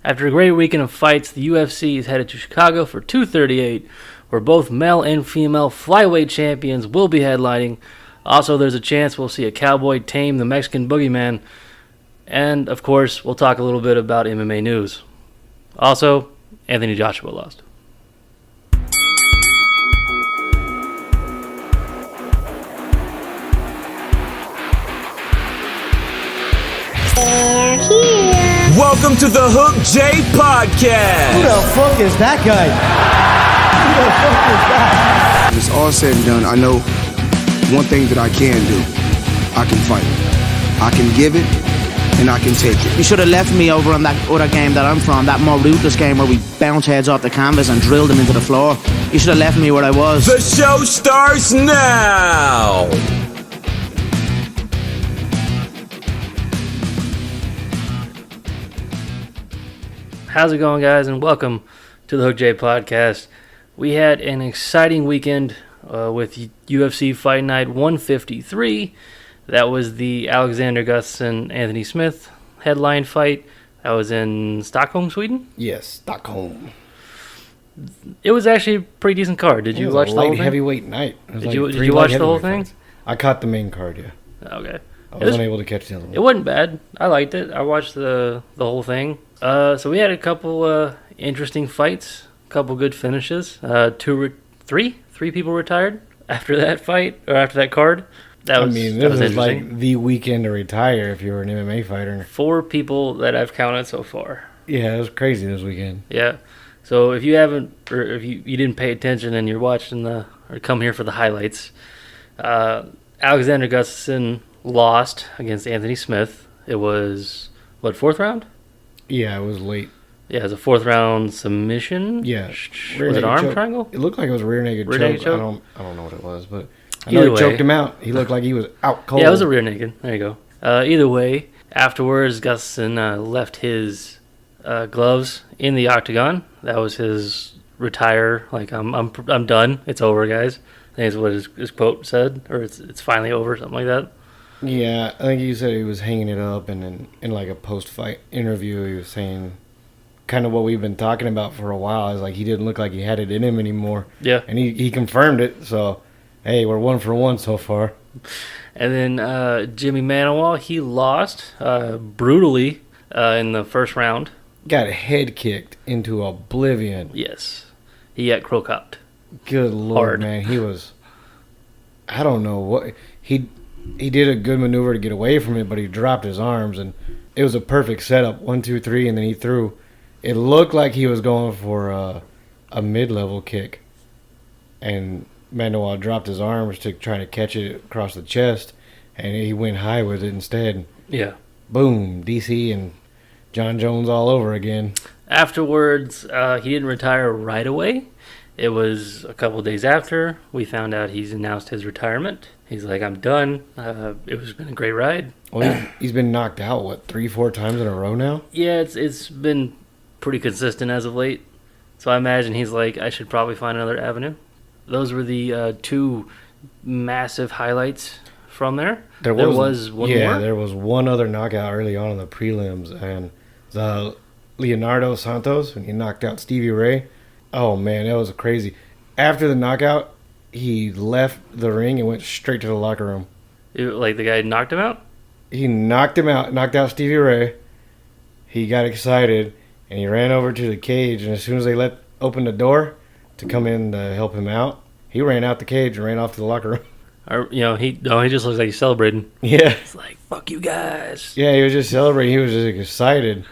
After a great weekend of fights, the UFC is headed to Chicago for 238, where both male and female flyweight champions will be headlining. Also, there's a chance we'll see a cowboy tame the Mexican boogeyman. And, of course, we'll talk a little bit about MMA news. Also, Anthony Joshua lost. They're here. Welcome to the Hook J Podcast. Who the fuck is that guy? Who the fuck is that? When it's all said and done, I know one thing that I can do. I can fight. I can give it, and I can take it. You should have left me over on that other game that I'm from, that more ruthless game where we bounce heads off the canvas and drill them into the floor. You should have left me where I was. The show starts now. How's it going, guys, and welcome to the Hook J Podcast. We had an exciting weekend with UFC Fight Night 153. That was the Alexander Gustafsson Anthony Smith headline fight. That was in Stockholm, Sweden. Yes, Stockholm. It was actually a pretty decent card. Did you watch the whole thing? Heavyweight night. Did you watch the whole thing? I caught the main card, yeah. Okay. I wasn't able to catch the other one. It wasn't bad. I liked it. I watched the whole thing. So we had a couple interesting fights, a couple good finishes. Three people retired after that fight, or after that card. This is like the weekend to retire if you were an MMA fighter. 4 people that I've counted so far. Yeah, it was crazy this weekend. Yeah. So if you haven't, or if you didn't pay attention and you're watching or come here for the highlights, Alexander Gustafsson lost against Anthony Smith. It was, fourth round? Yeah, it was late. Yeah, it was a 4th round submission. Yeah. Was it arm triangle? It looked like it was a rear naked choke. I don't know what it was, but I know he choked him out. He looked like he was out cold. Yeah, it was a rear naked. There you go. Either way, afterwards, Gustafsson left his gloves in the octagon. That was his retire. Like, I'm done. It's over, guys. I think that's what his quote said, or it's finally over, something like that. Yeah, I think he said he was hanging it up, and in like a post-fight interview, he was saying kind of what we've been talking about for a while. Is like he didn't look like he had it in him anymore. Yeah, and he confirmed it. So, hey, we're 1 for 1 so far. And then Jimmy Manuwa, he lost brutally in the first round. Got head kicked into oblivion. Yes, he got crow-copped. Good Lord, Hard. man, he was. I don't know what he did a good maneuver to get away from it, but he dropped his arms, and it was a perfect setup. 1, 2, 3, and then he threw. It looked like he was going for a mid-level kick, and Manuwa dropped his arms to try to catch it across the chest, and he went high with it instead. Yeah. Boom, DC and John Jones all over again. Afterwards, he didn't retire right away. It was a couple days after we found out he's announced his retirement. He's like, I'm done. It was been a great ride. Well, he's been knocked out, 3-4 times in a row now? Yeah, it's been pretty consistent as of late. So I imagine he's like, I should probably find another avenue. Those were the 2 massive highlights from there. There was one more? Yeah, there was one other knockout early on in the prelims, and the Leonardo Santos, when he knocked out Stevie Ray. Oh, man, that was crazy. After the knockout, he left the ring and went straight to the locker room. Like the guy knocked him out? He knocked him out, knocked out Stevie Ray. He got excited, and he ran over to the cage, and as soon as they opened the door to come in to help him out, he ran out the cage and ran off to the locker room. He just looks like he's celebrating. Yeah. It's like, fuck you guys. Yeah, he was just celebrating. He was just excited,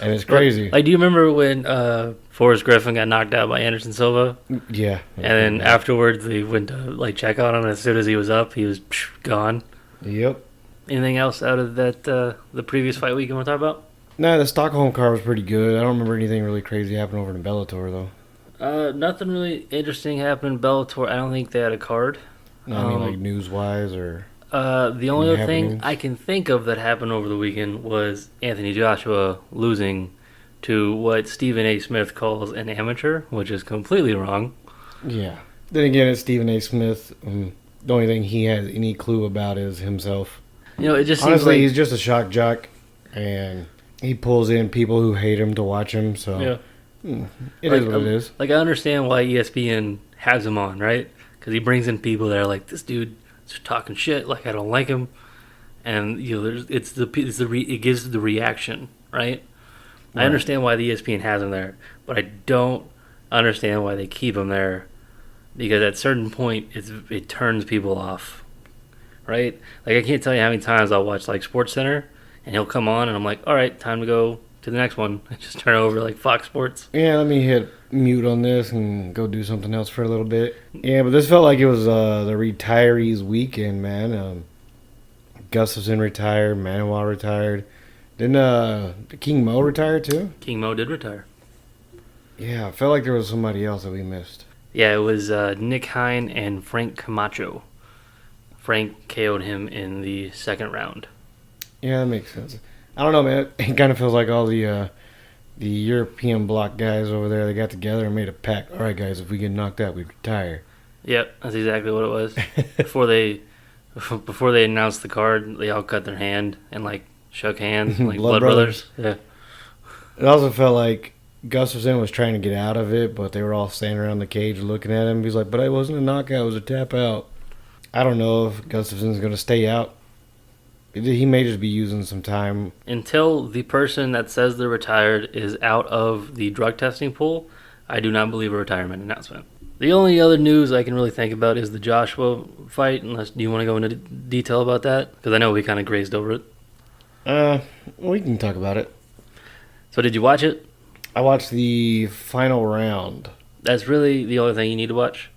and it's crazy. Like, do you remember when Forrest Griffin got knocked out by Anderson Silva? Yeah. And then afterwards, they went to check on him. As soon as he was up, he was gone. Yep. Anything else out of that the previous fight week you want to talk about? No, the Stockholm card was pretty good. I don't remember anything really crazy happening over in Bellator, though. Nothing really interesting happened in Bellator. I don't think they had a card. No, I mean, like news-wise or... The only other thing I can think of that happened over the weekend was Anthony Joshua losing to what Stephen A. Smith calls an amateur, which is completely wrong. Yeah. Then again, it's Stephen A. Smith. The only thing he has any clue about is himself. It just honestly, seems like... he's just a shock jock, and he pulls in people who hate him to watch him. So it is what it is. Like, I understand why ESPN has him on, right? Because he brings in people that are like, this dude is talking shit. Like, I don't like him, and it gives the reaction, right? I understand why the ESPN has him there, but I don't understand why they keep him there, because at a certain point it turns people off, right? Like, I can't tell you how many times I'll watch like SportsCenter and he'll come on and I'm like, all right, time to go to the next one. I just turn over like Fox Sports. Yeah, let me hit mute on this and go do something else for a little bit. Yeah, but this felt like it was the retirees weekend, man. Gustafsson retired, Manuel retired. Didn't King Mo retire too? King Mo did retire. Yeah, I felt like there was somebody else that we missed. Yeah, it was Nick Hine and Frank Camacho. Frank KO'd him in the second round. Yeah, that makes sense. I don't know, man. It kind of feels like all the European bloc guys over there, they got together and made a pact. All right, guys, if we get knocked out, we retire. Yep, that's exactly what it was. Before they announced the card, they all cut their hand and like shook hands like blood brothers. Yeah. It also felt like Gustafsson was trying to get out of it, but they were all standing around the cage looking at him. He's like, but it wasn't a knockout, it was a tap out. I don't know if Gustafsson's going to stay out. He may just be using some time. Until the person that says they're retired is out of the drug testing pool, I do not believe a retirement announcement. The only other news I can really think about is the Joshua fight, unless do you want to go into detail about that? Because I know we kind of grazed over it. We can talk about it. So did you watch it? I watched the final round. That's really the only thing you need to watch,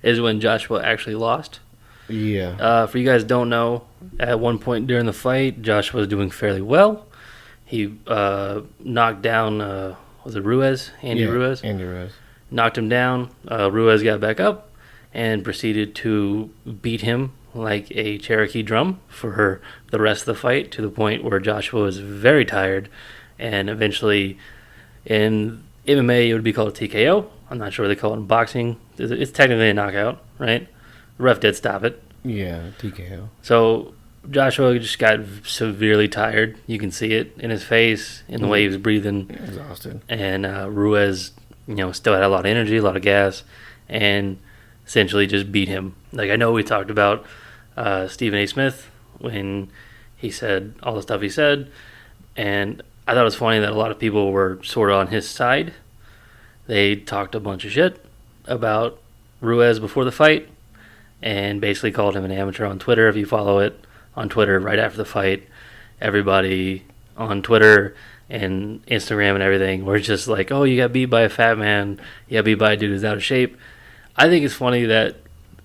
is when Joshua actually lost. Yeah. For you guys who don't know, at one point during the fight, Joshua was doing fairly well. He knocked down, was it Ruiz? Andy Ruiz? Andy Ruiz. Knocked him down. Ruiz got back up and proceeded to beat him like a Cherokee drum for the rest of the fight, to the point where Joshua was very tired, and eventually in MMA it would be called a TKO. I'm not sure what they call it in boxing. It's technically a knockout, right? The ref did stop it. Yeah, TKO. So Joshua just got severely tired. You can see it in his face, in the way he was breathing. Exhausted. And Ruiz, still had a lot of energy, a lot of gas, and essentially just beat him. Like, I know we talked about Stephen A. Smith when he said all the stuff he said, and I thought it was funny that a lot of people were sort of on his side. They talked a bunch of shit about Ruiz before the fight, and basically called him an amateur on Twitter. If you follow it on Twitter right after the fight, everybody on Twitter and Instagram and everything were just like, oh, you got beat by a fat man, you got beat by a dude who's out of shape. I think it's funny that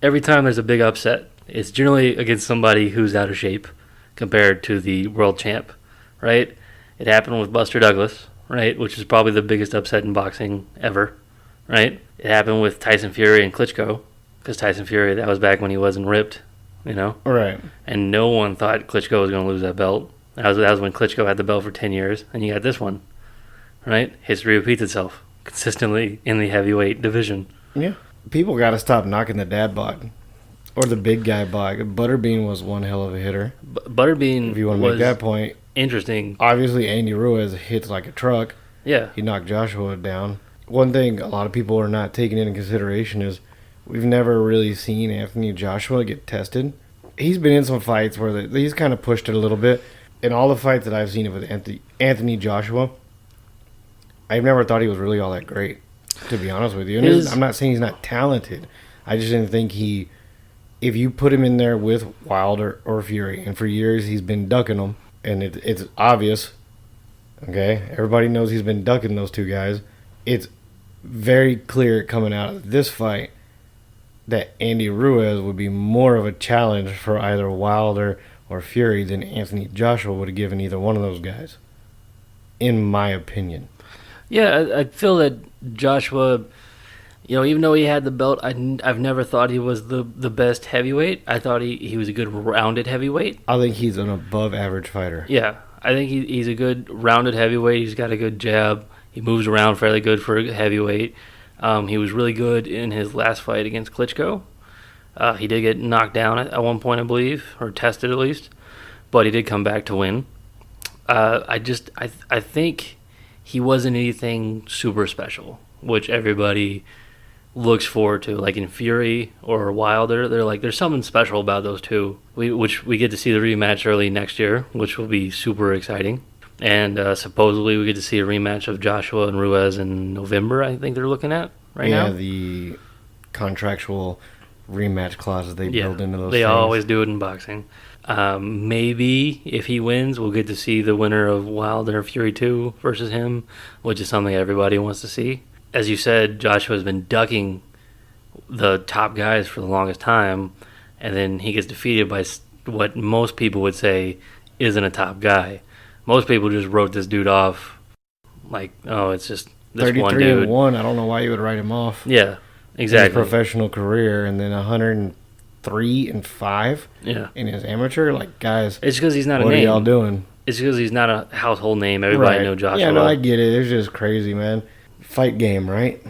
every time there's a big upset, it's generally against somebody who's out of shape compared to the world champ, right? It happened with Buster Douglas, right, which is probably the biggest upset in boxing ever, right? It happened with Tyson Fury and Klitschko, because Tyson Fury, that was back when he wasn't ripped, Right. And no one thought Klitschko was going to lose that belt. That was when Klitschko had the belt for 10 years, and you got this one, right? History repeats itself consistently in the heavyweight division. Yeah. People got to stop knocking the dad bod or the big guy bod. Butterbean was one hell of a hitter. Butterbean, if you want to make that point. Interesting. Obviously, Andy Ruiz hits like a truck. Yeah. He knocked Joshua down. One thing a lot of people are not taking into consideration is we've never really seen Anthony Joshua get tested. He's been in some fights where he's kind of pushed it a little bit. In all the fights that I've seen with Anthony Joshua, I've never thought he was really all that great, to be honest with you. And I'm not saying he's not talented. I just didn't think if you put him in there with Wilder or Fury, and for years he's been ducking them, and it's obvious, okay? Everybody knows he's been ducking those two guys. It's very clear coming out of this fight that Andy Ruiz would be more of a challenge for either Wilder or Fury than Anthony Joshua would have given either one of those guys, in my opinion. Yeah, I feel that Joshua, even though he had the belt, I've never thought he was the best heavyweight. I thought he was a good rounded heavyweight. I think he's an above-average fighter. Yeah, I think he's a good rounded heavyweight. He's got a good jab. He moves around fairly good for a heavyweight. He was really good in his last fight against Klitschko. He did get knocked down at one point, I believe, or tested at least, but he did come back to win. I think he wasn't anything super special, which everybody looks forward to. Like in Fury or Wilder, they're like, there's something special about those two. Which we get to see the rematch early next year, which will be super exciting. And supposedly we get to see a rematch of Joshua and Ruiz in November. I think they're looking at now. Yeah, the contractual rematch clauses they build into those. They things. always do it in boxing. Maybe if he wins, we'll get to see the winner of Wilder Fury 2 versus him, which is something everybody wants to see. As you said, Joshua's been ducking the top guys for the longest time, and then he gets defeated by what most people would say isn't a top guy. Most people just wrote this dude off like, oh, it's just this one 33 dude. and 1. I don't know why you would write him off. Yeah, exactly. His professional career, and then 103 and 5. Yeah, in his amateur. Like, guys, it's because he's not a what name. are y'all doing? It's because he's not a household name. Everybody know Joshua. Yeah, no, I get it. It's just crazy, man. Fight game, right?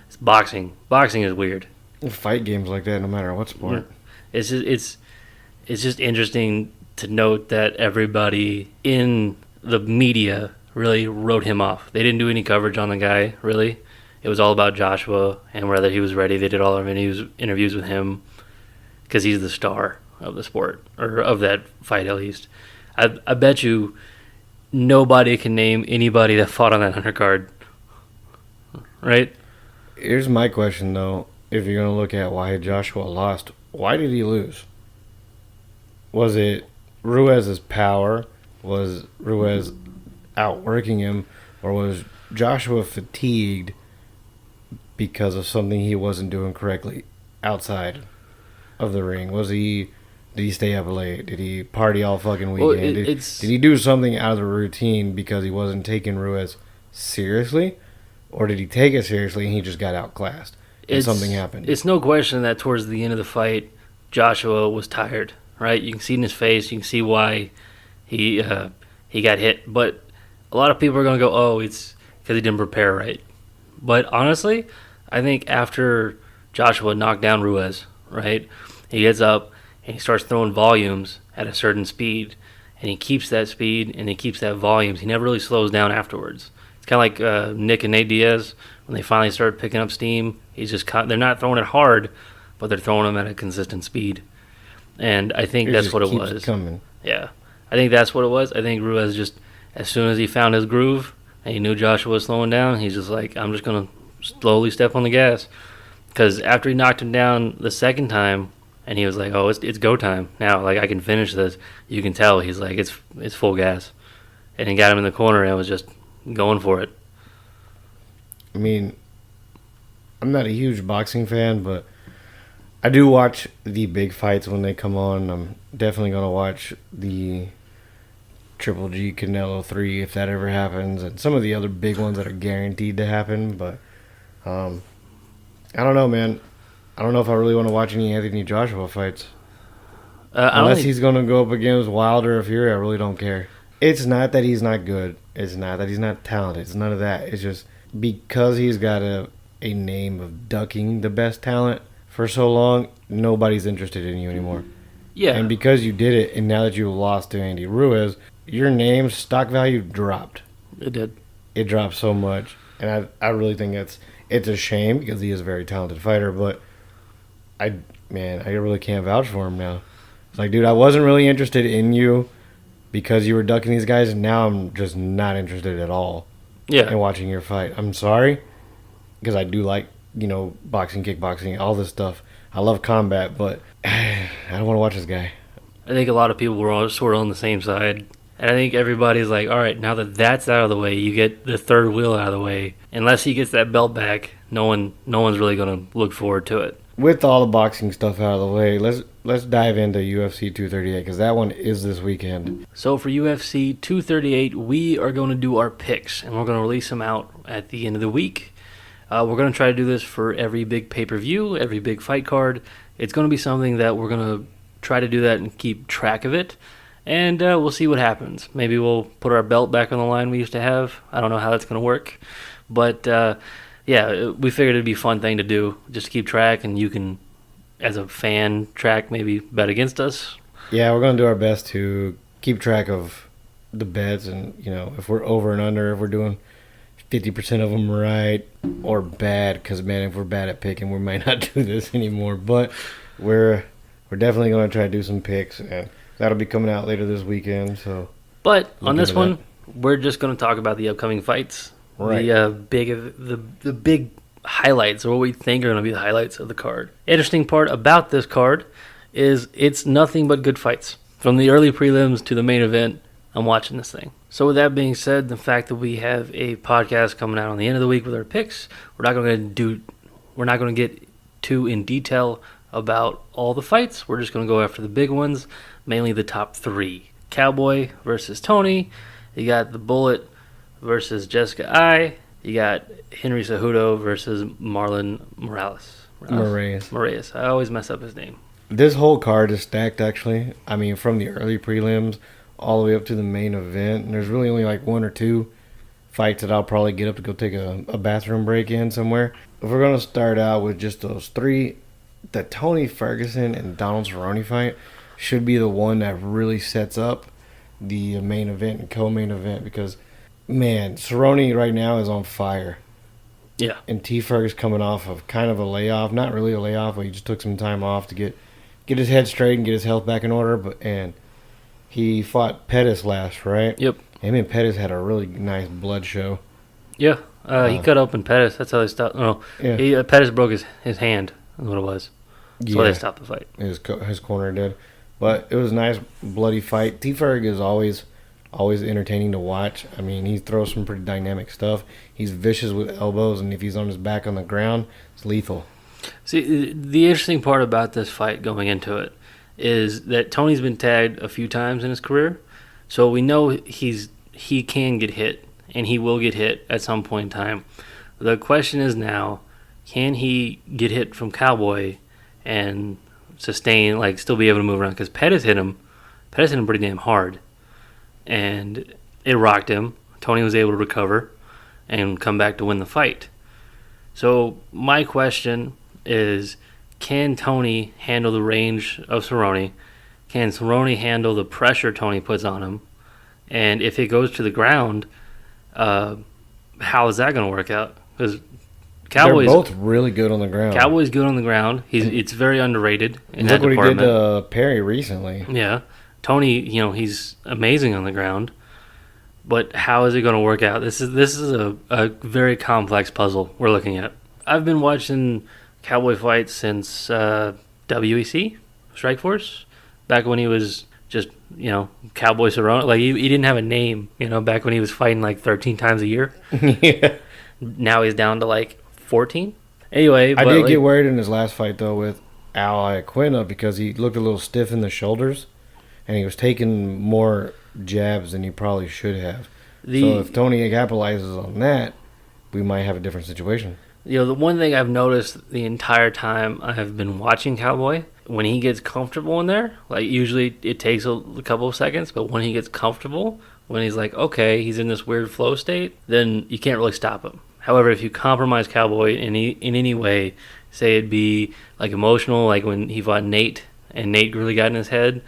It's boxing. Boxing is weird. Fight games like that, no matter what sport. It's just interesting to note that everybody in the media really wrote him off. They didn't do any coverage on the guy, really. It was all about Joshua and whether he was ready. They did all our interviews with him because he's the star of the sport, or of that fight at least. I bet you nobody can name anybody that fought on that undercard, right? Here's my question, though. If you're going to look at why Joshua lost, why did he lose? Was it Ruiz's power? Was Ruiz outworking him? Or was Joshua fatigued because of something he wasn't doing correctly outside of the ring? Did he stay up late? Did he party all fucking weekend? Well, did he do something out of the routine because he wasn't taking Ruiz seriously? Or did he take it seriously and he just got outclassed and something happened? It's no question that towards the end of the fight, Joshua was tired, right? You can see in his face. You can see why he got hit. But a lot of people are going to go, oh, it's because he didn't prepare right. But honestly, I think after Joshua knocked down Ruiz, right, he gets up and he starts throwing volumes at a certain speed, and he keeps that speed and he keeps that volumes. He never really slows down afterwards. It's kind of like Nick and Nate Diaz when they finally started picking up steam. They're not throwing it hard, but they're throwing them at a consistent speed. And I think that's what it was. Coming. Yeah, I think that's what it was. I think Ruiz just, as soon as he found his groove and he knew Joshua was slowing down, he's just like, I'm just gonna slowly step on the gas. Because after he knocked him down the second time, and he was like, oh, it's go time now. Like, I can finish this. You can tell he's like, it's full gas. And he got him in the corner and was just going for it. I mean, I'm not a huge boxing fan, but I do watch the big fights when they come on. I'm definitely going to watch the Triple G Canelo 3 if that ever happens, and some of the other big ones that are guaranteed to happen. But I don't know, man. I don't know if I really want to watch any Anthony Joshua fights. Unless he's going to go up against Wilder or Fury, I really don't care. It's not that he's not good. It's not that he's not talented. It's none of that. It's just because he's got a name of ducking the best talent for so long, nobody's interested in you anymore. Yeah. And because you did it, and now that you lost to Andy Ruiz, your name's stock value dropped. It did. It dropped so much. And I really think it's a shame because he is a very talented fighter, but I really can't vouch for him now. It's like, dude, I wasn't really interested in you because you were ducking these guys, and now I'm just not interested at all in watching your fight. I'm sorry, because I do like, boxing, kickboxing, all this stuff. I love combat, but I don't want to watch this guy. I think a lot of people were all sort of on the same side. And I think everybody's like, all right, now that that's out of the way, you get the third wheel out of the way. Unless he gets that belt back, no one's really going to look forward to it. With all the boxing stuff out of the way, let's dive into UFC 238 because that one is this weekend. So for UFC 238, we are going to do our picks, and we're going to release them out at the end of the week. We're going to try to do this for every big pay-per-view, every big fight card. It's going to be something that we're going to try to do that and keep track of it. And we'll see what happens. Maybe we'll put our belt back on the line we used to have. I don't know how that's going to work. But, yeah, we figured it'd be a fun thing to do, just to keep track, and you can, as a fan, track, maybe bet against us. Yeah, we're going to do our best to keep track of the bets, and if we're over and under, if we're doing 50% of them right or bad, because man, if we're bad at picking, we might not do this anymore. But we're definitely going to try to do some picks, and that'll be coming out later this weekend. So, but on this one, we're just going to talk about the upcoming fights, right? The big highlights, or what we think are going to be the highlights of the card. Interesting part about this card is it's nothing but good fights from the early prelims to the main event. I'm watching this thing. So with that being said, the fact that we have a podcast coming out on the end of the week with our picks, we're not going to get too in detail about all the fights. We're just going to go after the big ones, mainly the top 3. Cowboy versus Tony. You got the Bullet versus Jessica Ai. You got Henry Cejudo versus Marlon Moraes. I always mess up his name. This whole card is stacked, actually. I mean, from the early prelims all the way up to the main event. And there's really only like 1 or 2 fights that I'll probably get up to go take a bathroom break in somewhere. If we're going to start out with just those 3, the Tony Ferguson and Donald Cerrone fight should be the one that really sets up the main event and co-main event, because, man, Cerrone right now is on fire. Yeah. And T. Ferguson coming off of kind of a layoff. Not really a layoff, but he just took some time off to get his head straight and get his health back in order. And he fought Pettis last, right? Yep. Him and Pettis had a really nice blood show. Yeah. He cut open Pettis. That's how they stopped. No, yeah. Pettis broke his hand. That's what it was. That's why they stopped the fight. His corner did. But it was a nice, bloody fight. T. Ferg is always entertaining to watch. I mean, he throws some pretty dynamic stuff. He's vicious with elbows, and if he's on his back on the ground, it's lethal. See, the interesting part about this fight going into it is that Tony's been tagged a few times in his career, so we know he can get hit, and he will get hit at some point in time. The question is now, can he get hit from Cowboy and sustain, like still be able to move around? Because Pettis hit him pretty damn hard, and it rocked him. Tony was able to recover and come back to win the fight. So my question is, can Tony handle the range of Cerrone? Can Cerrone handle the pressure Tony puts on him? And if it goes to the ground, how is that going to work out? Because Cowboy's they're both really good on the ground. Cowboy's good on the ground. It's very underrated in that department. Look what he did to Perry recently. Yeah. Tony, he's amazing on the ground. But how is it going to work out? This is a very complex puzzle we're looking at. I've been watching Cowboy fights since WEC, Strikeforce, back when he was just, Cowboy Cerrone. Like, he didn't have a name, back when he was fighting like 13 times a year. Yeah. Now he's down to like 14. Anyway, I did get worried in his last fight, though, with Al Iaquinta, because he looked a little stiff in the shoulders, and he was taking more jabs than he probably should have. So if Tony capitalizes on that, we might have a different situation. The one thing I've noticed the entire time I have been watching Cowboy, when he gets comfortable in there, like usually it takes a couple of seconds, but when he gets comfortable, when he's like, okay, he's in this weird flow state, then you can't really stop him. However, if you compromise Cowboy in any way, say it'd be like emotional, like when he fought Nate, and Nate really got in his head,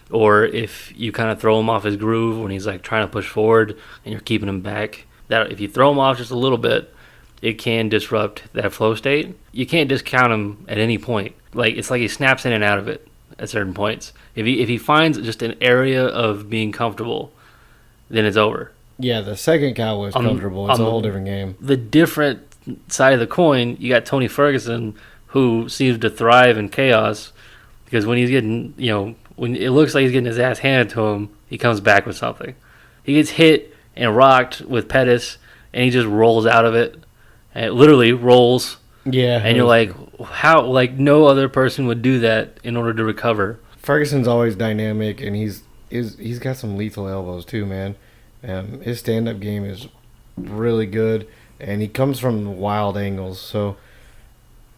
or if you kind of throw him off his groove when he's like trying to push forward and you're keeping him back, that if you throw him off just a little bit, it can disrupt that flow state. You can't discount him at any point. Like, it's like he snaps in and out of it at certain points. If he finds just an area of being comfortable, then it's over. Yeah, the second Cowboy's comfortable. It's a whole different game. The different side of the coin, you got Tony Ferguson, who seems to thrive in chaos, because when he's getting, when it looks like he's getting his ass handed to him, he comes back with something. He gets hit and rocked with Pettis, and he just rolls out of it. And it literally rolls. Yeah. And you're like, how? Like, no other person would do that in order to recover. Ferguson's always dynamic, and he's got some lethal elbows too, man. His stand-up game is really good, and he comes from wild angles. So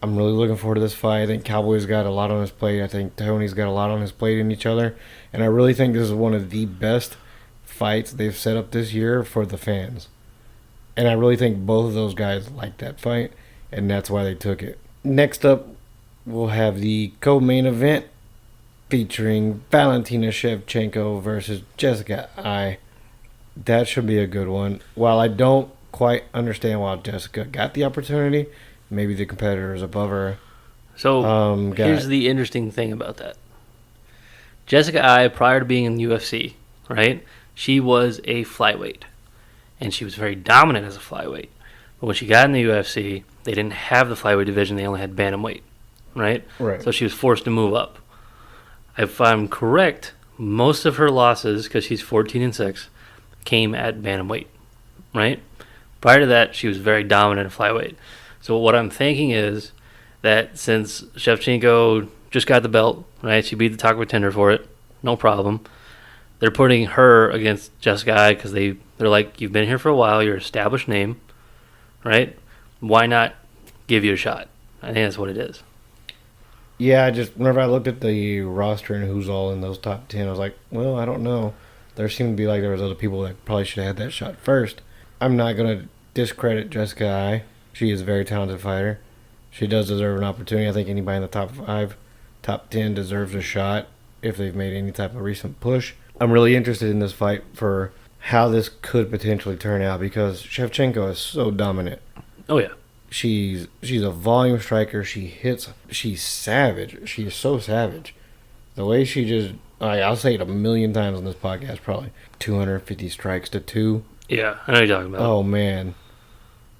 I'm really looking forward to this fight. I think Cowboy's got a lot on his plate. I think Tony's got a lot on his plate in each other. And I really think this is one of the best fights they've set up this year for the fans. And I really think both of those guys liked that fight, and that's why they took it. Next up, we'll have the co-main event featuring Valentina Shevchenko versus Jessica Ai. That should be a good one. While I don't quite understand why Jessica got the opportunity, maybe the competitors above her. So here's the interesting thing about that. Jessica Ai, prior to being in the UFC, right, she was a flyweight. And she was very dominant as a flyweight. But when she got in the UFC, they didn't have the flyweight division. They only had bantamweight, right? Right. So she was forced to move up. If I'm correct, most of her losses, because she's 14-6, came at bantamweight, right? Prior to that, she was very dominant at flyweight. So what I'm thinking is that since Shevchenko just got the belt, right? She beat the top contender for it, no problem. They're putting her against Jessica Ai because they're like, you've been here for a while, you're an established name, right? Why not give you a shot? I think that's what it is. Yeah, whenever I looked at the roster and who's all in those top 10, I was like, well, I don't know. There seemed to be like there was other people that probably should have had that shot first. I'm not going to discredit Jessica Ai. She is a very talented fighter. She does deserve an opportunity. I think anybody in the top 5, top 10 deserves a shot if they've made any type of recent push. I'm really interested in this fight for how this could potentially turn out because Shevchenko is so dominant. Oh, yeah. She's a volume striker. She's savage. She is so savage. The way she just, I'll say it a million times on this podcast, probably 250 strikes to 2. Yeah, I know what you're talking about. Oh man,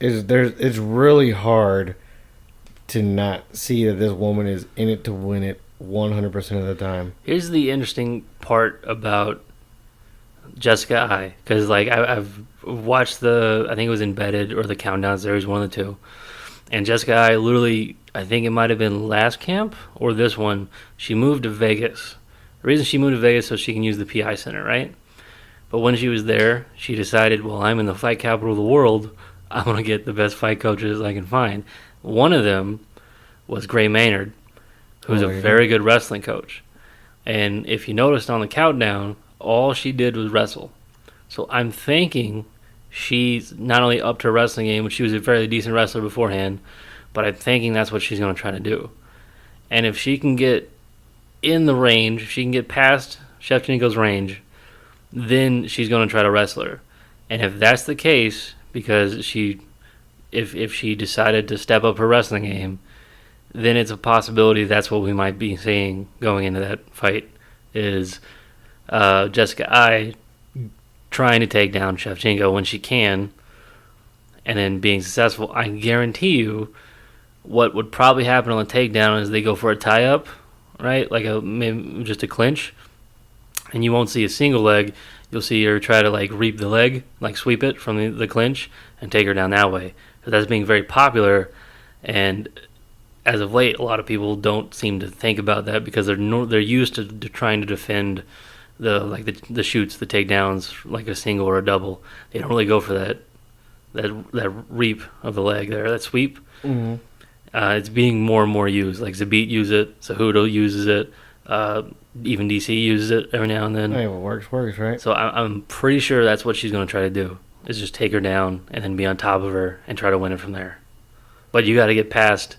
it's really hard to not see that this woman is in it to win it 100% of the time. Here's the interesting part about Jessica Ai, because like I've watched I think it was Embedded or the Countdown series, one of the two, and Jessica Ai literally, I think it might have been last camp or this one, she moved to Vegas. The reason she moved to Vegas so she can use the PI Center, right? But when she was there, she decided, well, I'm in the fight capital of the world. I'm going to get the best fight coaches I can find. One of them was Gray Maynard, who's a very good wrestling coach. And if you noticed on the Countdown, all she did was wrestle. So I'm thinking she's not only upped her wrestling game, but she was a fairly decent wrestler beforehand, but I'm thinking that's what she's going to try to do. And if she can get in the range, if she can get past Shevchenko's range, then she's going to try to wrestle her. And if that's the case, because if she decided to step up her wrestling game, then it's a possibility that's what we might be seeing going into that fight, is Jessica Ai trying to take down Shevchenko when she can, and then being successful. I guarantee you what would probably happen on the takedown is they go for a tie-up, right? Like maybe just a clinch, and you won't see a single leg. You'll see her try to like reap the leg, like sweep it from the clinch and take her down that way. So that's being very popular, and as of late, a lot of people don't seem to think about that because they're used to trying to defend the shoots, the takedowns, like a single or a double. They don't really go for that reap of the leg there, that sweep. Mm-hmm. It's being more and more used. Like Zabit uses it, Cejudo uses it, even DC uses it every now and then. Hey, what works, right? So I'm pretty sure that's what she's going to try to do, is just take her down and then be on top of her and try to win it from there. But you got to get past,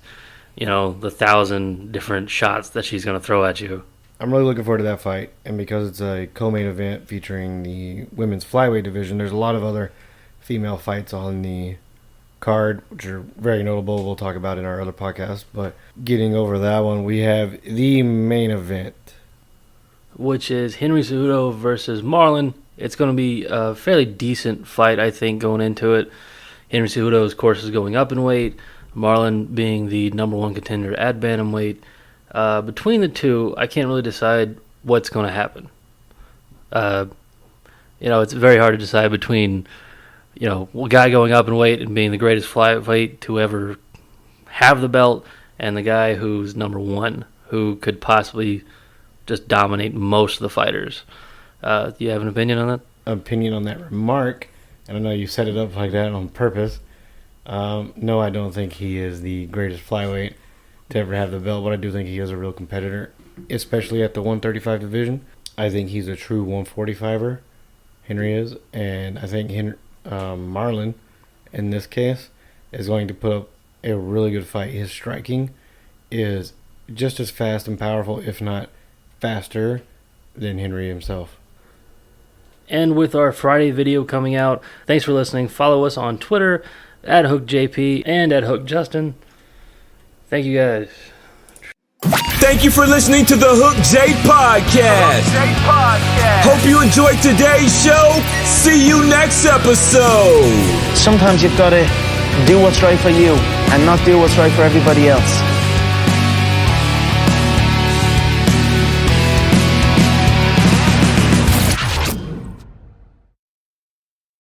the 1,000 different shots that she's going to throw at you. I'm really looking forward to that fight, and because it's a co-main event featuring the women's flyweight division, there's a lot of other female fights on the card, which are very notable. We'll talk about in our other podcast, but getting over that one, we have the main event, which is Henry Cejudo versus Marlon. It's going to be a fairly decent fight, I think, going into it. Henry Cejudo, of course, is going up in weight. Marlon being the number one contender at bantamweight. Between the two, I can't really decide what's going to happen. It's very hard to decide between, a guy going up in weight and being the greatest flyweight to ever have the belt, and the guy who's number one, who could possibly just dominate most of the fighters. Do you have an opinion on that? Opinion on that remark, and I know you set it up like that on purpose. No, I don't think he is the greatest flyweight to ever have the belt, but I do think he is a real competitor, especially at the 135 division. I think he's a true 145er, Henry is, and I think Marlon, in this case, is going to put up a really good fight. His striking is just as fast and powerful, if not faster, than Henry himself. and with our Friday video coming out. Thanks for listening. Follow us on Twitter at HookJP and at HookJustin. Thank you guys. Thank you for listening to the Hook J Podcast. Hope you enjoyed today's show. See you next episode. Sometimes you've got to do what's right for you and not do what's right for everybody else.